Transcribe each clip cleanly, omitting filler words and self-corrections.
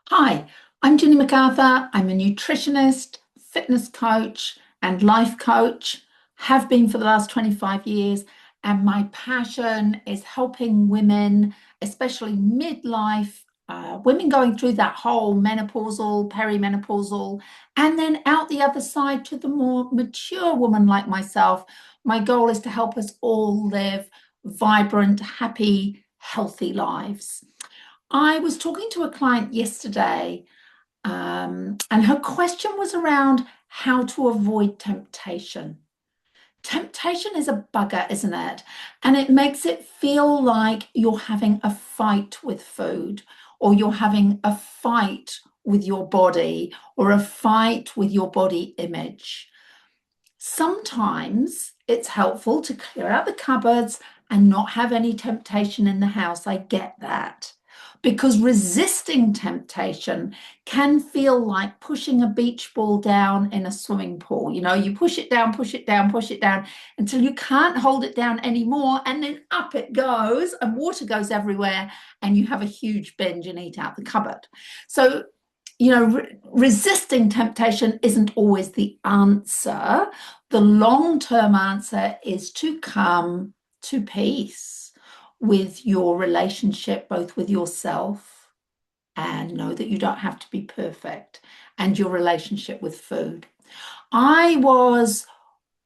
Hi, I'm Ginny MacArthur. I'm a nutritionist, fitness coach, and life coach, have been for the last 25 years. And my passion is helping women, especially midlife, women going through that whole menopausal, perimenopausal, and then out the other side to the more mature woman like myself. My goal is to help us all live vibrant, happy, healthy lives. I was talking to a client yesterday, and her question was around how to avoid temptation. Temptation is a bugger, isn't it? And it makes it feel like you're having a fight with food, or you're having a fight with your body, or a fight with your body image. Sometimes it's helpful to clear out the cupboards and not have any temptation in the house. I get that. Because resisting temptation can feel like pushing a beach ball down in a swimming pool. You know, you push it down, push it down, push it down until you can't hold it down anymore. And then up it goes, and water goes everywhere, and you have a huge binge and eat out the cupboard. So resisting temptation isn't always the answer. The long term answer is to come to peace with your relationship, both with yourself and know that you don't have to be perfect, and your relationship with food. I was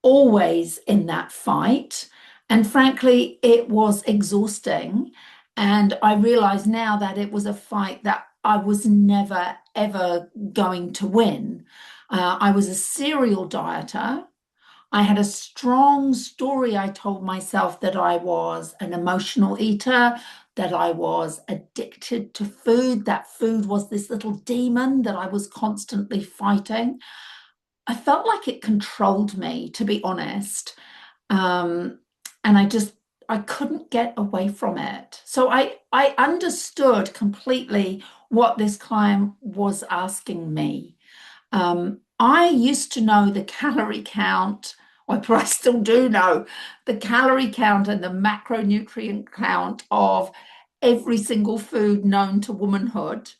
always in that fight, and frankly, it was exhausting. And I realize now that it was a fight that I was never, ever going to win. I was a serial dieter. I had a strong story. I told myself that I was an emotional eater, that I was addicted to food, that food was this little demon that I was constantly fighting. I felt like it controlled me, to be honest. Um, and I couldn't get away from it. So I understood completely what this client was asking me. I used to know the calorie count, or I still do know the calorie count and the macronutrient count of every single food known to womanhood.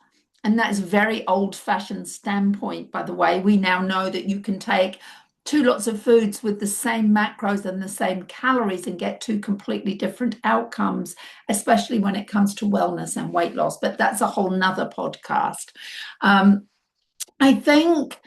And that is a very old-fashioned standpoint, by the way. We now know that you can take two lots of foods with the same macros and the same calories and get two completely different outcomes, especially when it comes to wellness and weight loss. But that's a whole nother podcast. I think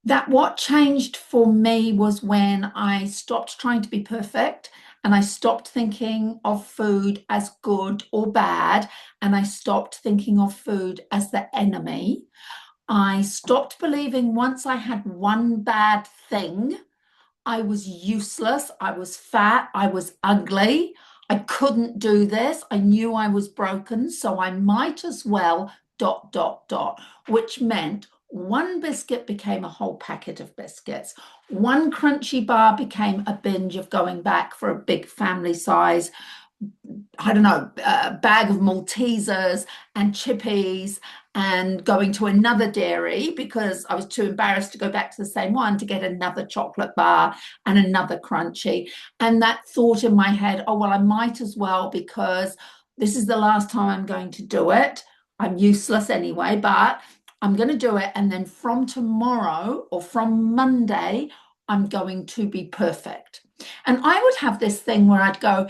that what changed for me was when I stopped trying to be perfect, and I stopped thinking of food as good or bad, and I stopped thinking of food as the enemy. I stopped believing once I had one bad thing, I was useless, I was fat, I was ugly, I couldn't do this, I knew I was broken, so I might as well dot, dot, dot, which meant one biscuit became a whole packet of biscuits. One crunchy bar became a binge of going back for a big family size, I don't know, bag of Maltesers and chippies, and going to another dairy because I was too embarrassed to go back to the same one to get another chocolate bar and another crunchy. And that thought in my head, oh, well, I might as well because this is the last time I'm going to do it. I'm useless anyway, but I'm going to do it. And then from tomorrow or from Monday, I'm going to be perfect. And I would have this thing where I'd go,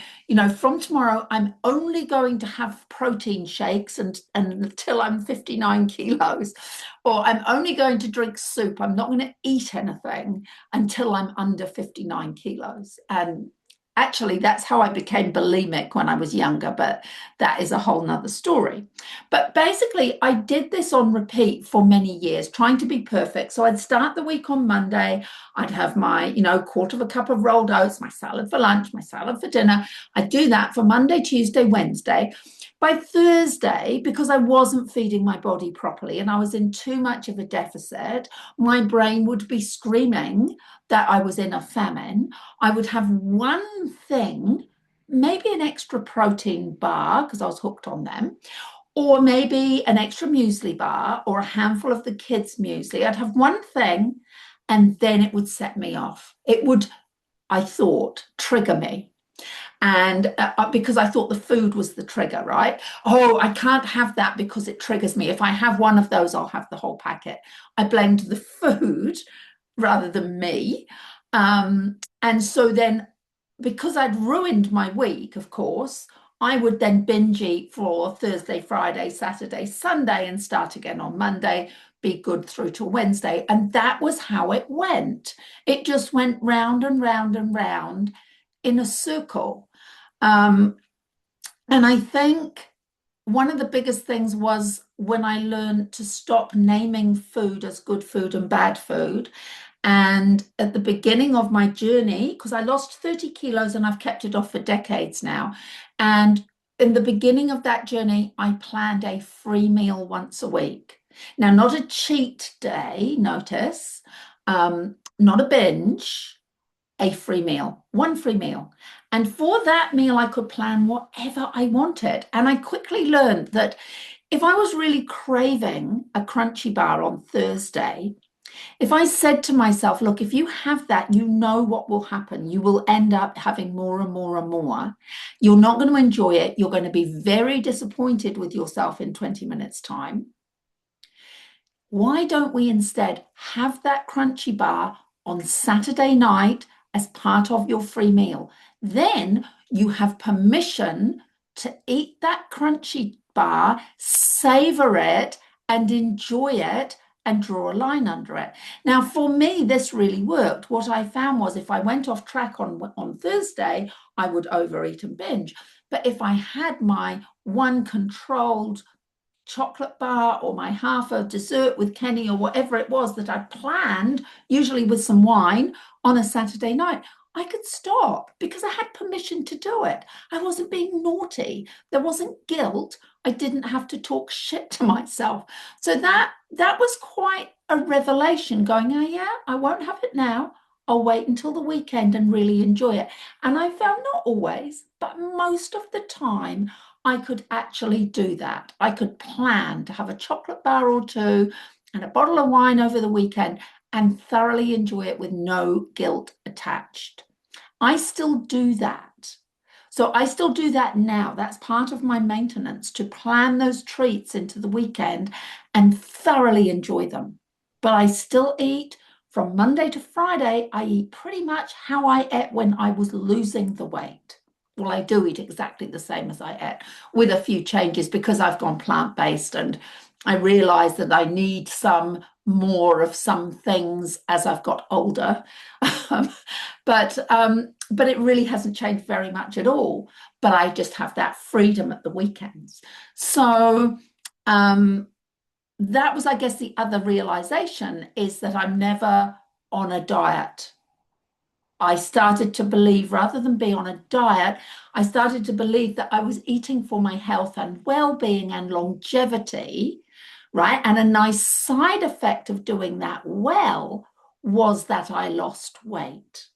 from tomorrow, I'm only going to have protein shakes and until I'm 59 kilos, or I'm only going to drink soup. I'm not going to eat anything until I'm under 59 kilos. And actually, that's how I became bulimic when I was younger, but that is a whole nother story. But basically, I did this on repeat for many years, trying to be perfect. So I'd start the week on Monday. I'd have my, quarter of a cup of rolled oats, my salad for lunch, my salad for dinner. I'd do that for Monday, Tuesday, Wednesday. By Thursday, because I wasn't feeding my body properly and I was in too much of a deficit, my brain would be screaming that I was in a famine. I would have one thing, maybe an extra protein bar, because I was hooked on them, or maybe an extra muesli bar or a handful of the kids' muesli. I'd have one thing and then it would set me off. It would, I thought, trigger me. And because I thought the food was the trigger, right? Oh, I can't have that because it triggers me. If I have one of those, I'll have the whole packet. I blamed the food rather than me. And so then, because I'd ruined my week, of course, I would then binge eat for Thursday, Friday, Saturday, Sunday, and start again on Monday, be good through to Wednesday. And that was how it went. It just went round and round and round in a circle. Um, and I think one of the biggest things was when I learned to stop naming food as good food and bad food. And at the beginning of my journey, because I lost 30 kilos and I've kept it off for decades now. And in the beginning of that journey, I planned a free meal once a week. Now, not a cheat day, notice, not a binge, a free meal, one free meal. And for that meal, I could plan whatever I wanted. And I quickly learned that if I was really craving a crunchy bar on Thursday, if I said to myself, look, if you have that, you know what will happen. You will end up having more and more and more. You're not going to enjoy it. You're going to be very disappointed with yourself in 20 minutes' time. Why don't we instead have that crunchy bar on Saturday night as part of your free meal? Then you have permission to eat that crunchy bar, savor it, and enjoy it and draw a line under it. Now, for me, this really worked. What I found was if I went off track on Thursday, I would overeat and binge. But if I had my one controlled chocolate bar or my half a dessert with Kenny or whatever it was that I planned, usually with some wine on a Saturday night, I could stop because I had permission to do it. I wasn't being naughty. There wasn't guilt. I didn't have to talk shit to myself. So that was quite a revelation going, oh yeah, I won't have it now. I'll wait until the weekend and really enjoy it. And I found not always, but most of the time, I could actually do that. I could plan to have a chocolate bar or two and a bottle of wine over the weekend and thoroughly enjoy it with no guilt attached. I still do that. So I still do that now. That's part of my maintenance to plan those treats into the weekend and thoroughly enjoy them. But I still eat from Monday to Friday. I eat pretty much how I ate when I was losing the weight. Well, I do eat exactly the same as I ate with a few changes because I've gone plant-based and I realize that I need some more of some things as I've got older. Um, but it really hasn't changed very much at all. But I just have that freedom at the weekends. So that was, I guess, the other realization is that I'm never on a diet. I started to believe, rather than be on a diet, I started to believe that I was eating for my health and well-being and longevity, right? And a nice side effect of doing that well was that I lost weight.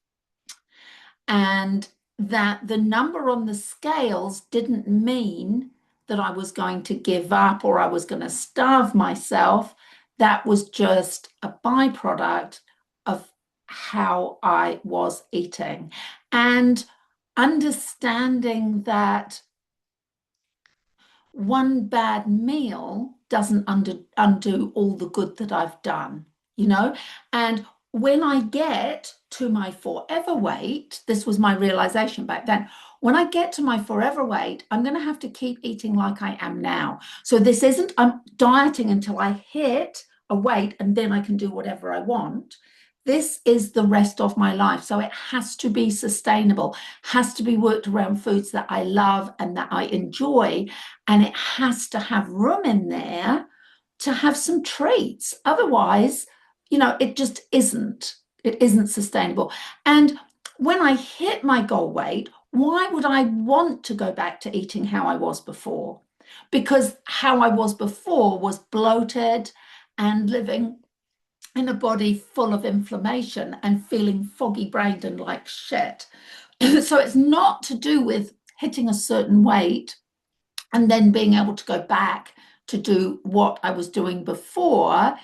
And that the number on the scales didn't mean that I was going to give up or I was going to starve myself. That was just a byproduct of how I was eating. And understanding that one bad meal doesn't undo all the good that I've done, you know? And when I get to my forever weight, this was my realization back then. When I get to my forever weight, I'm going to have to keep eating like I am now. So this isn't, I'm dieting until I hit a weight and then I can do whatever I want. This is the rest of my life. So it has to be sustainable, has to be worked around foods that I love and that I enjoy. And it has to have room in there to have some treats. Otherwise, it just isn't. It isn't sustainable. And when I hit my goal weight, why would I want to go back to eating how I was before? Because how I was before was bloated and living in a body full of inflammation and feeling foggy brained and like shit. So it's not to do with hitting a certain weight and then being able to go back to do what I was doing before.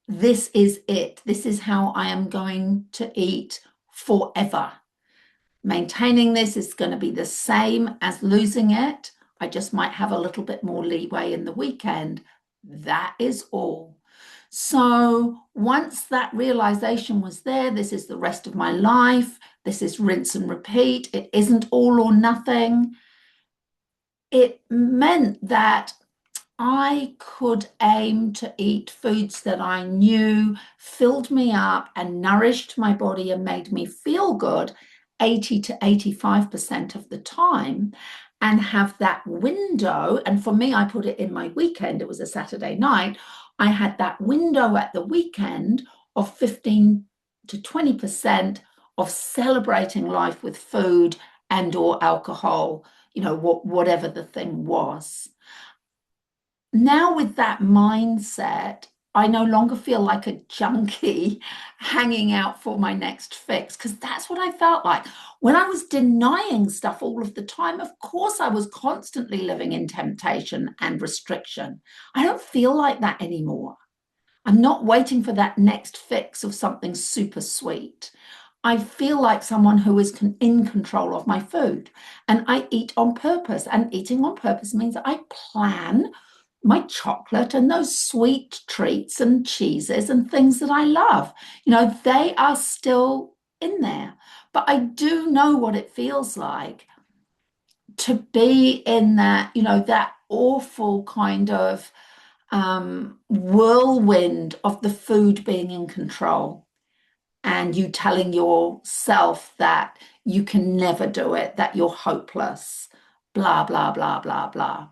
This is it. This is how I am going to eat forever. Maintaining this is going to be the same as losing it. I just might have a little bit more leeway in the weekend. That is all. So once that realization was there, this is the rest of my life. This is rinse and repeat. It isn't all or nothing. It meant that I could aim to eat foods that I knew filled me up and nourished my body and made me feel good 80 to 85% of the time, and have that window. And for me, I put it in my weekend, it was a Saturday night. I had that window at the weekend of 15 to 20% of celebrating life with food and or alcohol, whatever the thing was. Now with that mindset, I no longer feel like a junkie hanging out for my next fix, because that's what I felt like. When I was denying stuff all of the time, of course, I was constantly living in temptation and restriction. I don't feel like that anymore. I'm not waiting for that next fix of something super sweet. I feel like someone who is in control of my food, and I eat on purpose. And eating on purpose means that I plan my chocolate and those sweet treats and cheeses and things that I love. They are still in there. But I do know what it feels like to be in that awful kind of whirlwind of the food being in control, and you telling yourself that you can never do it, that you're hopeless, blah, blah, blah, blah, blah.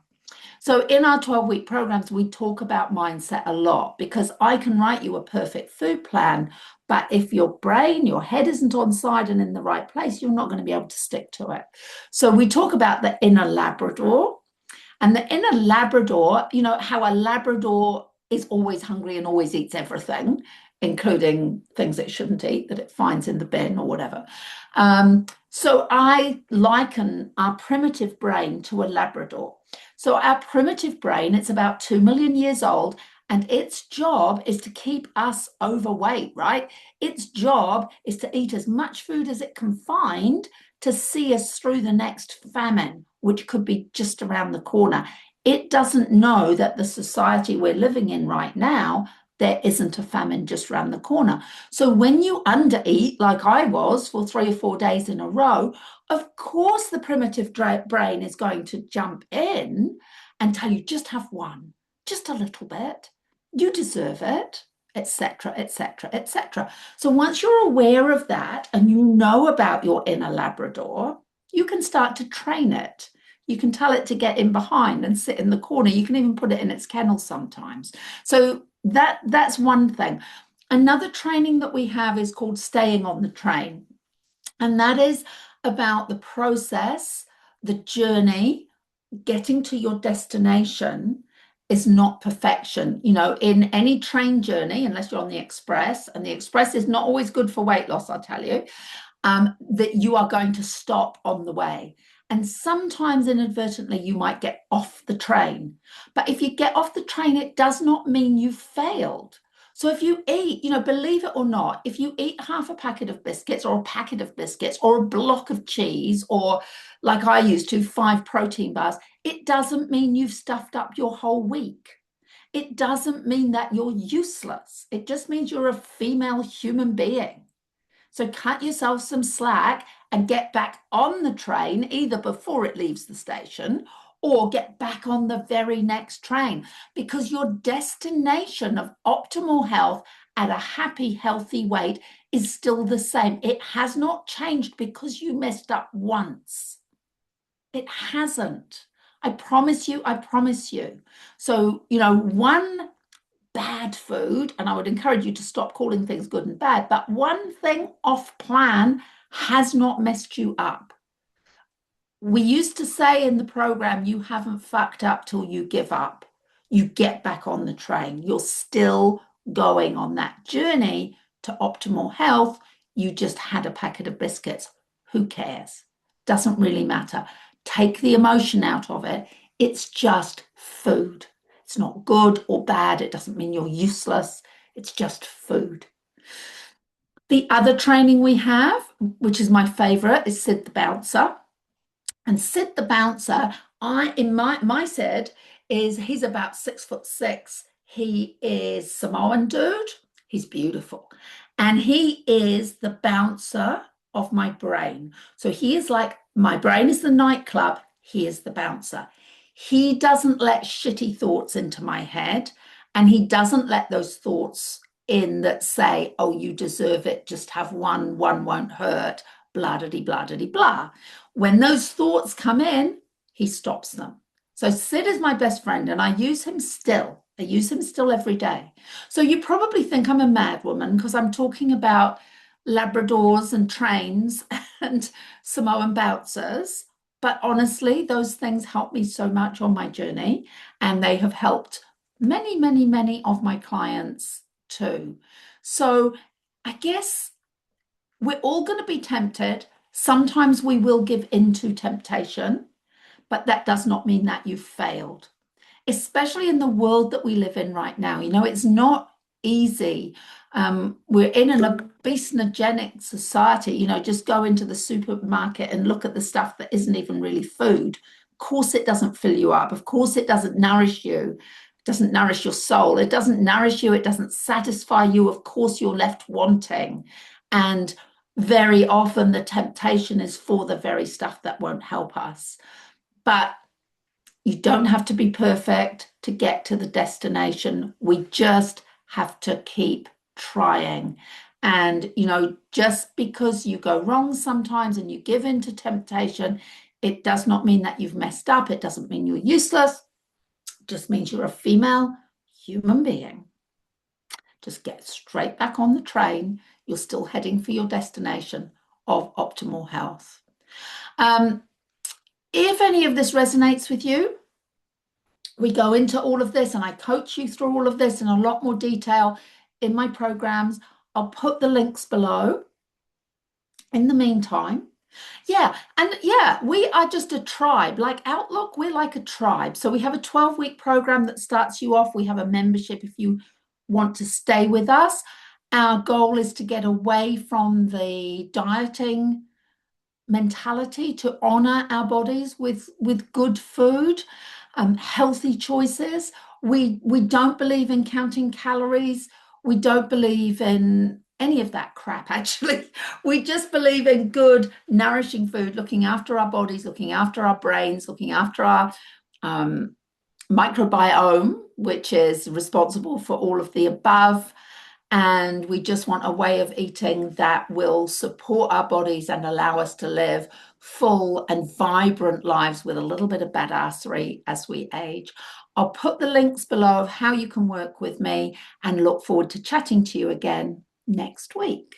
So in our 12-week programs, we talk about mindset a lot, because I can write you a perfect food plan, but if your brain, your head isn't on side and in the right place, you're not going to be able to stick to it. So we talk about the inner Labrador. And the inner Labrador, how a Labrador is always hungry and always eats everything, including things it shouldn't eat that it finds in the bin or whatever. So I liken our primitive brain to a Labrador. So our primitive brain, it's about 2 million years old, and its job is to keep us overweight, right? Its job is to eat as much food as it can find to see us through the next famine, which could be just around the corner. It doesn't know that the society we're living in right now, there isn't a famine just around the corner. So when you undereat, like I was for 3 or 4 days in a row, of course the primitive brain is going to jump in and tell you, just have one, just a little bit. You deserve it, etc., etc., etc. So once you're aware of that and you know about your inner Labrador, you can start to train it. You can tell it to get in behind and sit in the corner. You can even put it in its kennel sometimes. So that's one thing. Another training that we have is called staying on the train. And that is about the process, the journey. Getting to your destination is not perfection. In any train journey, unless you're on the express, and the express is not always good for weight loss, I'll tell you, that you are going to stop on the way. And sometimes inadvertently, you might get off the train. But if you get off the train, it does not mean you failed. So if you eat, believe it or not, if you eat half a packet of biscuits or a packet of biscuits or a block of cheese, or like I used to, 5 protein bars, it doesn't mean you've stuffed up your whole week. It doesn't mean that you're useless. It just means you're a female human being. So cut yourself some slack and get back on the train, either before it leaves the station or get back on the very next train, because your destination of optimal health at a happy, healthy weight is still the same. It has not changed because you messed up once. It hasn't. I promise you, I promise you. So, one bad food, and I would encourage you to stop calling things good and bad, but one thing off plan has not messed you up. We used to say in the program, you haven't fucked up till you give up. You get back on the train. You're still going on that journey to optimal health. You just had a packet of biscuits. Who cares? Doesn't really matter. Take the emotion out of it. It's just food. It's not good or bad. It doesn't mean you're useless. It's just food. The other training we have, which is my favorite, is Sid the Bouncer. And Sid the Bouncer, I in my Sid is he's about 6'6". He is Samoan dude. He's beautiful. And he is the bouncer of my brain. So he is like my brain is the nightclub, he is the bouncer. He doesn't let shitty thoughts into my head, and he doesn't let those thoughts in that say, oh, you deserve it, just have one won't hurt, blah, blah, blah, blah, blah. When those thoughts come in, he stops them. So Sid is my best friend, and I use him still. I use him still every day. So you probably think I'm a mad woman because I'm talking about Labradors and trains and Samoan bouncers. But honestly, those things help me so much on my journey, and they have helped many, many, many of my clients too. So I guess we're all going to be tempted. Sometimes we will give in to temptation, but that does not mean that you've failed, especially in the world that we live in right now. You know, it's not easy. We're in an obesogenic society. You know, just go into the supermarket and look at the stuff that isn't even really food. Of course, it doesn't fill you up. Of course, it doesn't nourish you. It doesn't nourish your soul. It doesn't nourish you. It doesn't satisfy you. Of course, you're left wanting. And very often the temptation is for the very stuff that won't help us. But you don't have to be perfect to get to the destination. We just have to keep trying. And, you know, just because you go wrong sometimes and you give in to temptation, it does not mean that you've messed up. It doesn't mean you're useless. It just means you're a female human being. Just get straight back on the train. You're still heading for your destination of optimal health. If any of this resonates with you, we go into all of this and I coach you through all of this in a lot more detail in my programs. I'll put the links below. In the meantime, we are just a tribe. Like Outlook, we're like a tribe. So we have a 12-week program that starts you off. We have a membership if you want to stay with us. Our goal is to get away from the dieting mentality, to honor our bodies with good food, healthy choices. We don't believe in counting calories. We don't believe in any of that crap, actually. We just believe in good, nourishing food, looking after our bodies, looking after our brains, looking after our microbiome, which is responsible for all of the above. And we just want a way of eating that will support our bodies and allow us to live full and vibrant lives with a little bit of badassery as we age. I'll put the links below of how you can work with me and look forward to chatting to you again next week.